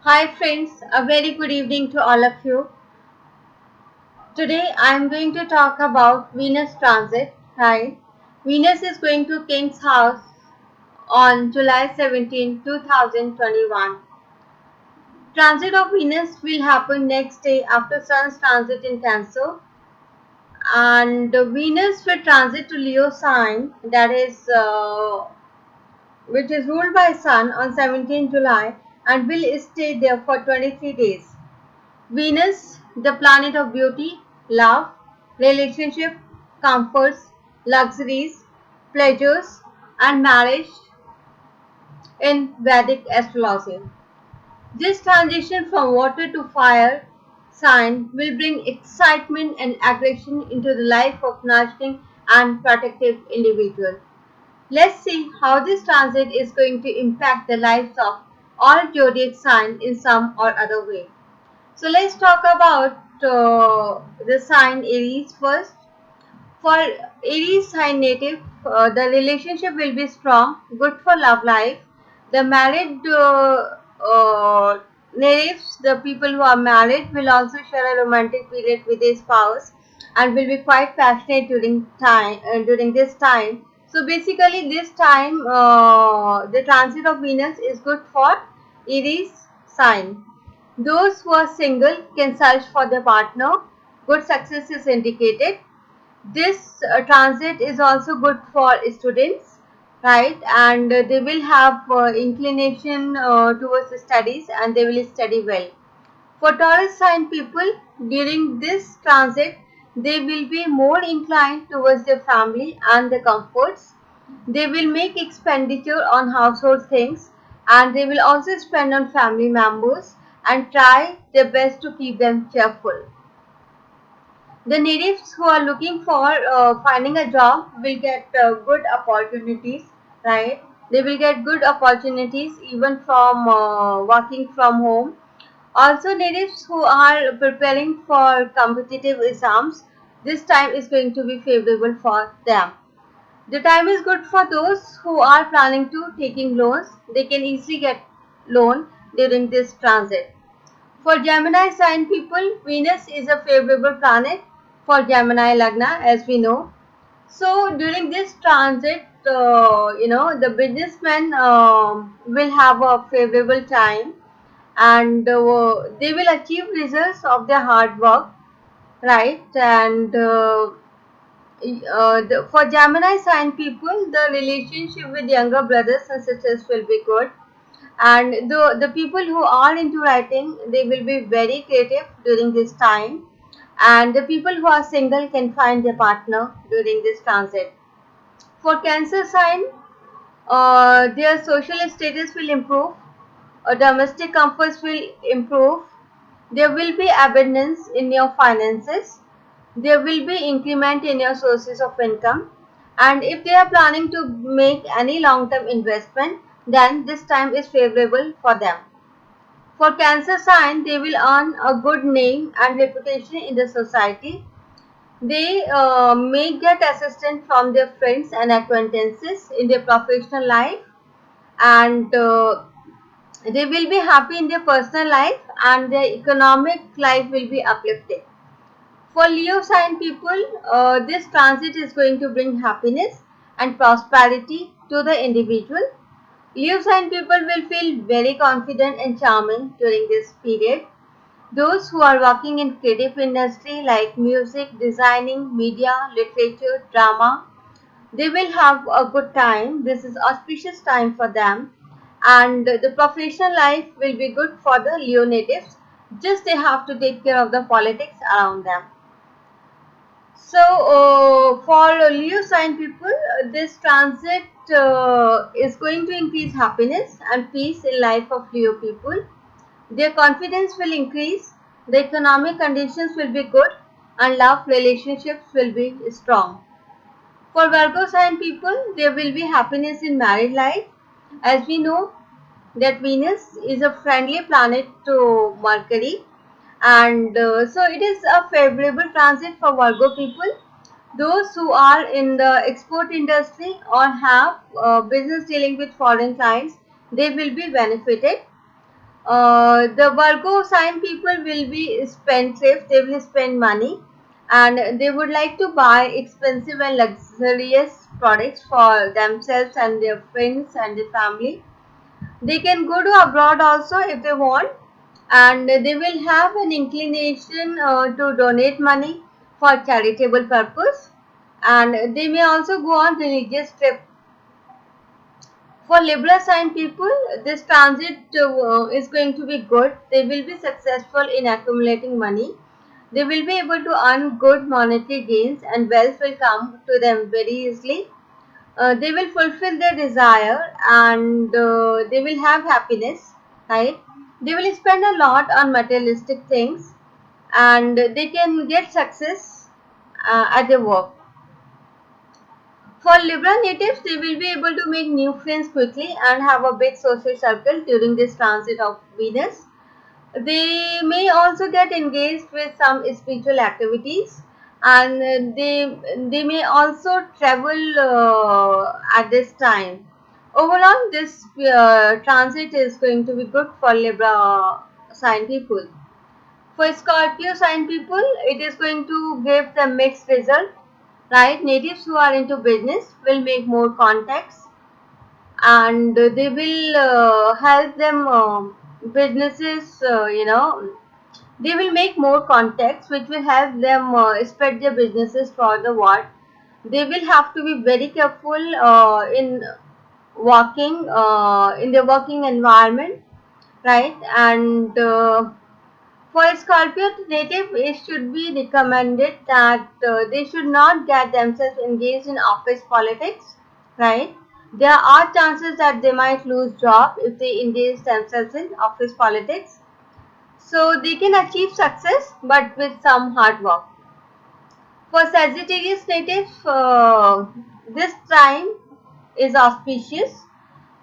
Hi friends, a very good evening to all of you. Today I am going to talk about Venus transit. Right? Venus is going to King's house on July 17, 2021. Transit of Venus will happen next day after Sun's transit in Cancer, and Venus will transit to Leo sign, that is which is ruled by Sun on 17 July and will stay there for 23 days. Venus, the planet of beauty, love, relationship, comforts, luxuries, pleasures, and marriage in Vedic astrology. This transition from water to fire sign will bring excitement and aggression into the life of nurturing and protective individual. Let's see how this transit is going to impact the lives of all zodiac signs in some or other way. So let's talk about the sign Aries first. For Aries sign native, the relationship will be strong, good for love life. The married natives, the people who are married, will also share a romantic period with their spouse and will be quite passionate during this time. So basically, this time the transit of Venus is good for Aries sign. Those who are single can search for their partner. Good success is indicated. This transit is also good for students, right? And they will have inclination towards studies and they will study well. For Taurus sign people, during this transit, they will be more inclined towards their family and the comforts. They will make expenditure on household things and they will also spend on family members and try their best to keep them cheerful. The natives who are looking for finding a job will get good opportunities, right? They will get good opportunities even from working from home. Also, natives who are preparing for competitive exams, this time is going to be favorable for them. The time is good for those who are planning to taking loans. They can easily get loan during this transit. For Gemini sign people, Venus is a favorable planet for Gemini Lagna, as we know. So during this transit, the businessmen will have a favorable time and they will achieve results of their hard work, right? And for Gemini sign people, the relationship with younger brothers and sisters will be good, and the people who are into writing, they will be very creative during this time, and the people who are single can find their partner during this transit. For Cancer sign, their social status will improve, domestic comforts will improve, there will be abundance in your finances, there will be increment in your sources of income, and if they are planning to make any long term investment, then this time is favorable for them. For Cancer sign, they will earn a good name and reputation in the society. They may get assistance from their friends and acquaintances in their professional life, and they will be happy in their personal life, and their economic life will be uplifted. For Leo sign people, this transit is going to bring happiness and prosperity to the individual. Leo sign people will feel very confident and charming during this period. Those who are working in creative industry like music, designing, media, literature, drama, they will have a good time. This is auspicious time for them, and the professional life will be good for the Leo natives. Just they have to take care of the politics around them. So for Leo sign people, this transit is going to increase happiness and peace in life of Leo people. Their confidence will increase, the economic conditions will be good, and love relationships will be strong. For Virgo sign people, there will be happiness in married life. As we know that Venus is a friendly planet to Mercury, and so it is a favorable transit for Virgo people. Those who are in the export industry or have business dealing with foreign clients, they will be benefited. The Virgo sign people will be spendthrift, they will spend money and they would like to buy expensive and luxurious products for themselves and their friends and their family. They can go to abroad also if they want, and they will have an inclination to donate money for charitable purpose, and they may also go on religious trip. For Libra sign people, this transit is going to be good. They will be successful in accumulating money. They will be able to earn good monetary gains and wealth will come to them very easily. They will fulfill their desire and they will have happiness, right? They will spend a lot on materialistic things and they can get success at their work. For Libra natives, they will be able to make new friends quickly and have a big social circle during this transit of Venus. They may also get engaged with some spiritual activities and they may also travel at this time. Overall, this transit is going to be good for Libra sign people. For Scorpio sign people, it is going to give the mixed result, right? Natives who are into business will make more contacts and they will help them businesses, they will make more contacts which will help them spread their businesses for the world. They will have to be very careful in working in the working environment, right? And for Scorpio native, it should be recommended that they should not get themselves engaged in office politics, right? There are chances that they might lose job if they engage themselves in office politics. So they can achieve success but with some hard work. For Sagittarius native, this time is auspicious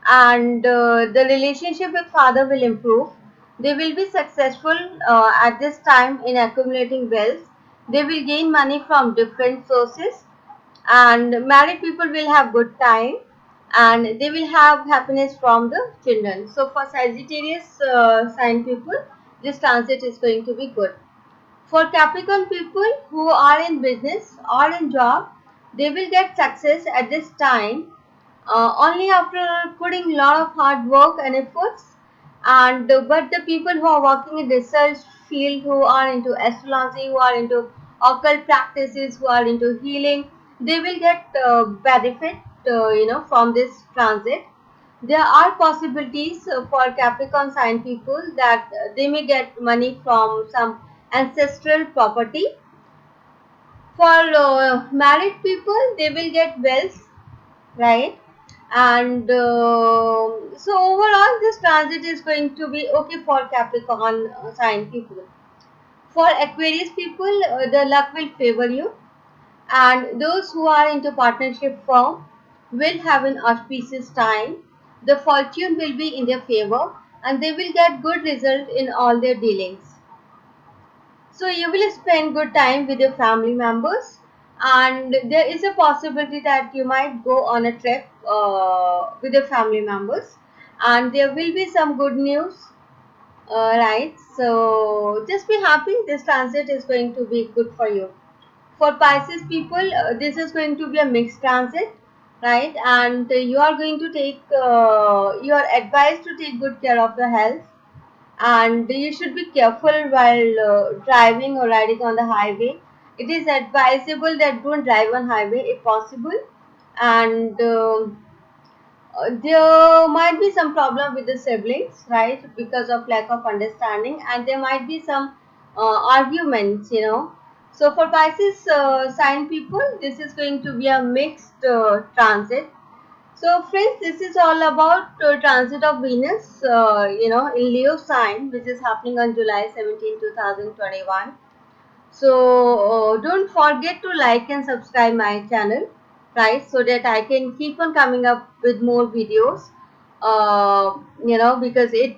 and the relationship with father will improve. They will be successful at this time in accumulating wealth. They will gain money from different sources and married people will have good time and they will have happiness from the children. So for Sagittarius sign people, this transit is going to be good. For Capricorn people who are in business or in job, they will get success at this time only after putting a lot of hard work and efforts. And but the people who are working in research field, who are into astrology, who are into occult practices, who are into healing, they will get benefit, from this transit. There are possibilities for Capricorn sign people that they may get money from some ancestral property. For married people, they will get wealth, right? And so overall, this transit is going to be okay for Capricorn sign people. For Aquarius people, the luck will favor you, and those who are into partnership firm will have an auspicious time. The fortune will be in their favor and they will get good result in all their dealings. So you will spend good time with your family members and there is a possibility that you might go on a trip with your family members and there will be some good news, right? So just be happy, this transit is going to be good for you. For Pisces people, this is going to be a mixed transit, right? And you are going to take, you are advised to take good care of the health and you should be careful while driving or riding on the highway. It is advisable that don't drive on highway if possible, and there might be some problem with the siblings, right, because of lack of understanding, and there might be some arguments, So for Pisces sign people, this is going to be a mixed transit. So friends, this is all about transit of Venus, in Leo sign, which is happening on July 17, 2021. So don't forget to like and subscribe my channel, right? So that I can keep on coming up with more videos. Because it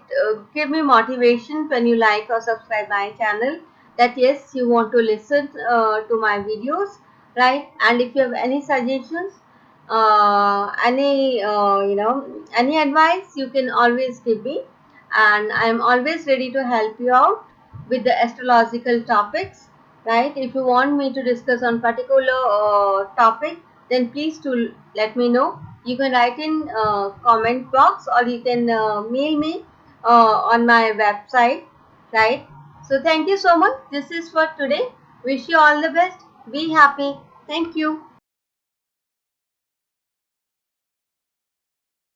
give me motivation when you like or subscribe my channel. That yes, you want to listen to my videos, right? And if you have any suggestions, any advice, you can always give me. and I am always ready to help you out with the astrological topics, right? If you want me to discuss on particular topic, then please to let me know. You can write in comment box, or you can mail me on my website, right? So thank you so much. This is for today. Wish you all the best. Be happy. Thank you.